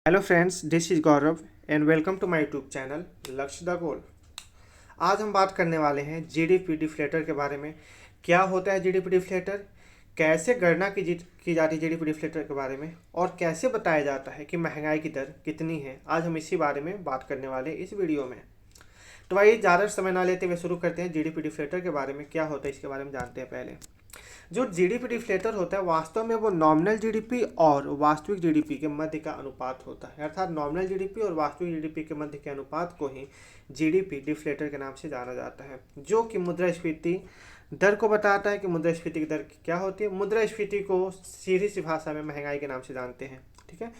Hello friends, this is Gaurav and welcome to my YouTube channel Lakshya the goal. आज हम बात करने वाले हैं जीडीपी डिफ्लेटर के बारे में। क्या होता है जीडीपी डिफ्लेटर, कैसे गणना की जाती है जीडीपी डिफ्लेटर के बारे में, और कैसे बताया जाता है कि महंगाई की दर कितनी है। आज हम इसी बारे में बात करने वाले हैं इस वीडियो में। तो भाई ज़्यादा समय ना लेते हुए शुरू करते हैं। जीडीपी डिफ्लेटर के बारे में क्या होता है इसके बारे में जानते हैं। पहले जो जीडीपी डिफ्लेटर होता है वास्तव में वो नॉमिनल जीडीपी और वास्तविक जीडीपी के मध्य का अनुपात होता है। अर्थात नॉमिनल जीडीपी और वास्तविक जीडीपी के मध्य के अनुपात को ही जीडीपी डिफ्लेटर के नाम से जाना जाता है, जो कि मुद्रास्फीति दर को बताता है कि मुद्रास्फीति की दर क्या होती है। मुद्रास्फीति को सीधी सी भाषा में महंगाई के नाम से जानते हैं। ठीक है,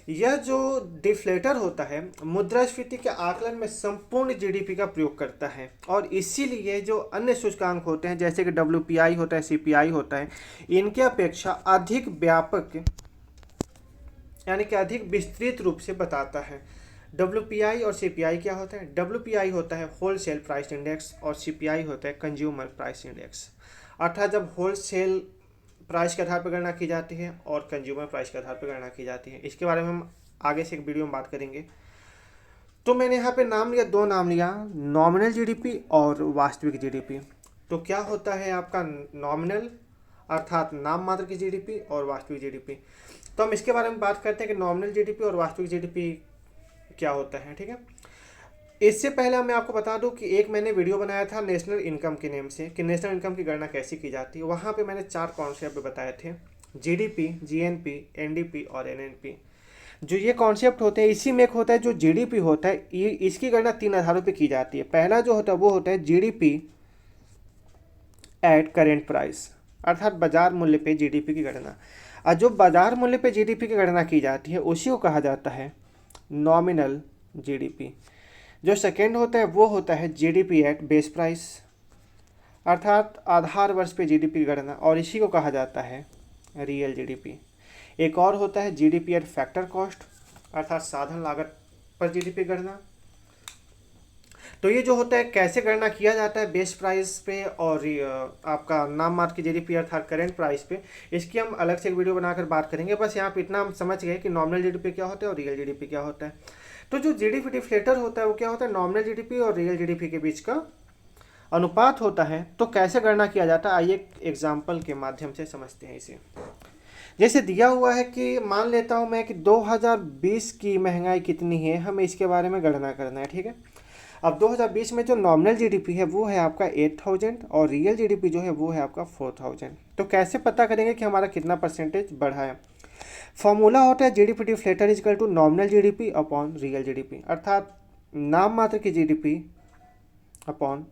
यह जो डिफ्लेटर होता है मुद्रास्फीति के आकलन में संपूर्ण जीडीपी का प्रयोग करता है, और इसीलिए जो अन्य सूचकांक होते हैं जैसे कि डब्ल्यूपीआई होता है, सीपीआई होता है, इनके अपेक्षा अधिक व्यापक यानी कि अधिक विस्तृत रूप से बताता है। डब्ल्यूपीआई और सीपीआई क्या होता है? डब्ल्यूपीआई होता है होलसेल प्राइस इंडेक्स और सीपीआई होता है कंज्यूमर प्राइस इंडेक्स। अर्थात जब होलसेल प्राइस के आधार पर गणना की जाती है और कंज्यूमर प्राइस के आधार पर गणना की जाती है। इसके बारे में हम आगे से एक वीडियो में बात करेंगे। तो मैंने यहाँ पे दो नाम लिया, नॉमिनल जीडीपी और वास्तविक जीडीपी। तो क्या होता है आपका नॉमिनल अर्थात नाम मात्र की जीडीपी और वास्तविक जीडीपी। तो हम इसके बारे में बात करते हैं कि नॉमिनल जीडीपी और वास्तविक जीडीपी क्या होता है। ठीक है, इससे पहले मैं आपको बता दूं कि एक मैंने वीडियो बनाया था नेशनल इनकम के नेम से कि नेशनल इनकम की गणना कैसे की जाती है। वहाँ पे मैंने 4 कॉन्सेप्ट बताए थे, जीडीपी, जीएनपी, एनडीपी और एनएनपी। जो ये कॉन्सेप्ट होते हैं इसी में एक होता है जो जीडीपी होता है, ये इसकी गणना 3 आधारों पे की जाती है। पहला जो होता है वो होता है जीडीपी एट करेंट प्राइस, अर्थात बाजार मूल्य पे जीडीपी की गणना। और जो बाजार मूल्य पे जीडीपी की गणना की जाती है उसी को कहा जाता है नॉमिनल जीडीपी। जो सेकेंड होता है वो होता है जीडीपी एट बेस प्राइस, अर्थात आधार वर्ष पे जीडीपी की गणना, और इसी को कहा जाता है रियल जीडीपी। एक और होता है जीडीपी एट फैक्टर कॉस्ट, अर्थात साधन लागत पर जीडीपी गणना। तो ये जो होता है कैसे गणना किया जाता है बेस प्राइस पे और आपका नाम मात्र की जीडीपी अर्थात करेंट प्राइस पे, इसकी हम अलग से एक वीडियो बनाकर बात करेंगे। बस यहाँ पे इतना हम समझ गए कि नॉमिनल जीडीपी क्या होता है और रियल जीडीपी क्या होता है। तो जो जीडीपी डिफ्लेटर होता है वो क्या होता है? नॉमिनल जीडीपी और रियल जीडीपी के बीच का अनुपात होता है। तो कैसे गणना किया जाता है आइए एक एग्जाम्पल के माध्यम से समझते हैं इसे। जैसे दिया हुआ है कि मान लेता हूँ मैं कि 2020 की महंगाई कितनी है, हमें इसके बारे में गणना करना है। ठीक है, अब 2020 में जो नॉमिनल जीडीपी है वो है आपका 8000 और रियल जीडीपी जो है वो है आपका 4000। तो कैसे पता करेंगे कि हमारा कितना परसेंटेज बढ़ा है? फॉर्मूला होता है GDP deflator is equal to nominal GDP upon real GDP, अर्थात नाम मात्र की जीडीपी अपॉन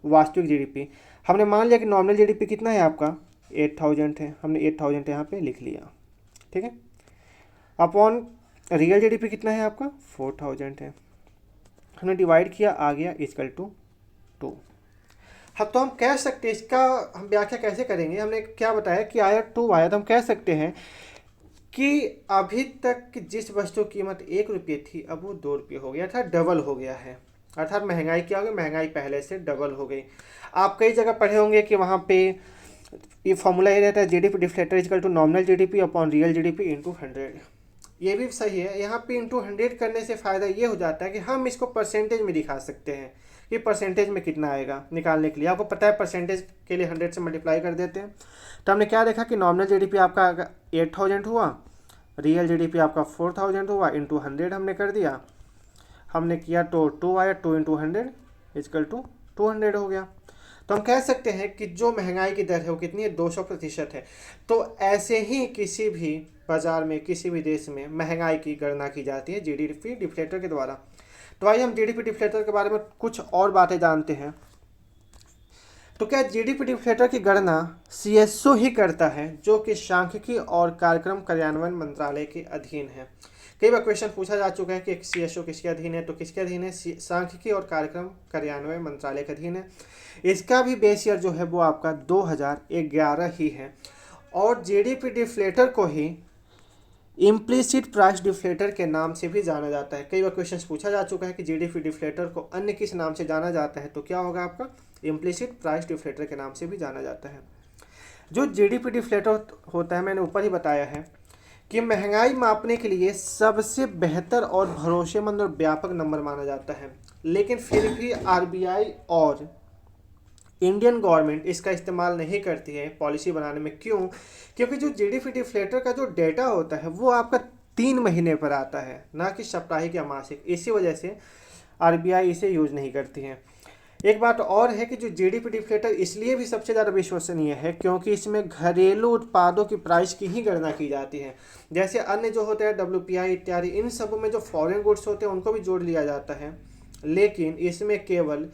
वास्तविक जीडीपी। हमने मान लिया कि नॉमिनल जीडीपी कितना है आपका 8000 है, हमने 8000 यहाँ पे लिख लिया। ठीक है, अपॉन रियल जीडीपी कितना है आपका 4000 है, हमने डिवाइड किया, आ गया इजकल टू 2। हाँ, तो हम कह सकते हैं इसका हम व्याख्या कैसे करेंगे। हमने क्या बताया कि आया 2 आया, तो हम कह सकते हैं कि अभी तक जिस वस्तु की कीमत 1 रुपये थी अब वो 2 रुपये हो गया, अर्थात डबल हो गया है। अर्थात महंगाई क्या हो गई? महंगाई पहले से डबल हो गई। आप कई जगह पढ़े होंगे कि वहाँ पे ये फॉर्मूला ये रहता है GDP deflator is equal to nominal GDP upon real GDP into 100। ये भी सही है। यहाँ पे इंटू 100 करने से फ़ायदा ये हो जाता है कि हम इसको परसेंटेज में दिखा सकते हैं कि परसेंटेज में कितना आएगा निकालने के लिए। आपको पता है परसेंटेज के लिए 100 से मल्टीप्लाई कर देते हैं। तो हमने क्या देखा कि नॉमिनल जीडीपी आपका 8000 हुआ, रियल जीडीपी आपका 4000 हुआ, इंटू 100 हमने कर दिया। हमने किया तो 2 आया, 2 इंटू 100 इजकल टू 200 हो गया। तो हम कह सकते हैं कि जो महंगाई की दर है वो कितनी है? 200% है। तो ऐसे ही किसी भी बाजार में किसी भी देश में महंगाई की गणना की जाती है जीडीपी डिफ्लेटर के द्वारा। तो आइए हम जीडीपी डिफ्लेटर के बारे में कुछ और बातें जानते हैं। तो क्या जीडीपी डिफ्लेटर की गणना सीएसओ ही करता है, जो कि सांख्यिकी और कार्यक्रम कार्यान्वयन मंत्रालय के अधीन है। कई बार क्वेश्चन पूछा जा चुका है कि सीएसओ किसके अधीन है, तो किसके अधीन है? सांख्यिकी और कार्यक्रम कार्यान्वयन मंत्रालय के अधीन है। इसका भी बेस ईयर जो है वो आपका 2011 ही है। और जीडीपी डिफ्लेटर को ही इम्प्लिसिट प्राइस डिफ्लेटर के नाम से भी जाना जाता है। कई बार क्वेश्चन पूछा जा चुका है कि जीडीपी डिफ्लेटर को अन्य किस नाम से जाना जाता है, तो क्या होगा आपका इम्प्लिसिट प्राइस डिफ्लेटर के नाम से भी जाना जाता है। जो जीडीपी डिफ्लेटर होता है मैंने ऊपर ही बताया है कि महंगाई मापने के लिए सबसे बेहतर और भरोसेमंद और व्यापक नंबर माना जाता है, लेकिन फिर भी आरबीआई और इंडियन गवर्नमेंट इसका इस्तेमाल नहीं करती है पॉलिसी बनाने में। क्यों? क्योंकि जो जीडीपी डिफ्लेटर का जो डेटा होता है वो आपका 3 महीने पर आता है, ना कि साप्ताहिक या मासिक। इसी वजह से आरबीआई इसे यूज नहीं करती है। एक बात और है कि जो जीडीपी डिफ्लेटर इसलिए भी सबसे ज़्यादा विश्वसनीय है क्योंकि इसमें घरेलू उत्पादों की प्राइस की ही गणना की जाती है। जैसे अन्य जो होते हैं डब्ल्यूपीआई इत्यादि, इन सब में जो फॉरेन गुड्स होते हैं उनको भी जोड़ लिया जाता है, लेकिन इसमें केवल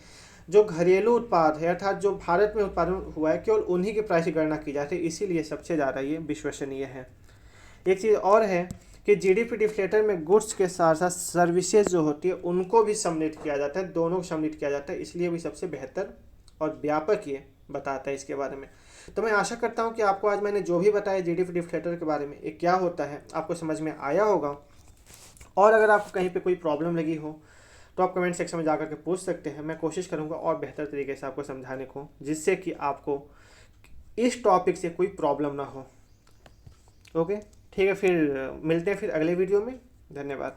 जो घरेलू उत्पाद है अर्थात जो भारत में उत्पादन हुआ है केवल उन्हीं की प्राइस की गणना की जाती है, इसीलिए सबसे ज़्यादा ये विश्वसनीय है। एक चीज़ और है कि जीडीपी डिफ्लेटर में गुड्स के साथ साथ सर्विसेज जो होती है उनको भी सम्मिलित किया जाता है, दोनों को सम्मिलित किया जाता है, इसलिए भी सबसे बेहतर और व्यापक ये बताता है इसके बारे में। तो मैं आशा करता हूँ कि आपको आज मैंने जो भी बताया जीडीपी डिफ्लेटर के बारे में ये क्या होता है आपको समझ में आया होगा। और अगर आपको कहीं पे कोई प्रॉब्लम लगी हो तो आप कमेंट सेक्शन में जाकर के पूछ सकते हैं, मैं कोशिश करूँगा और बेहतर तरीके से आपको समझाने को, जिससे कि आपको इस टॉपिक से कोई प्रॉब्लम ना हो। ओके, ठीक है, फिर मिलते हैं फिर अगले वीडियो में। धन्यवाद।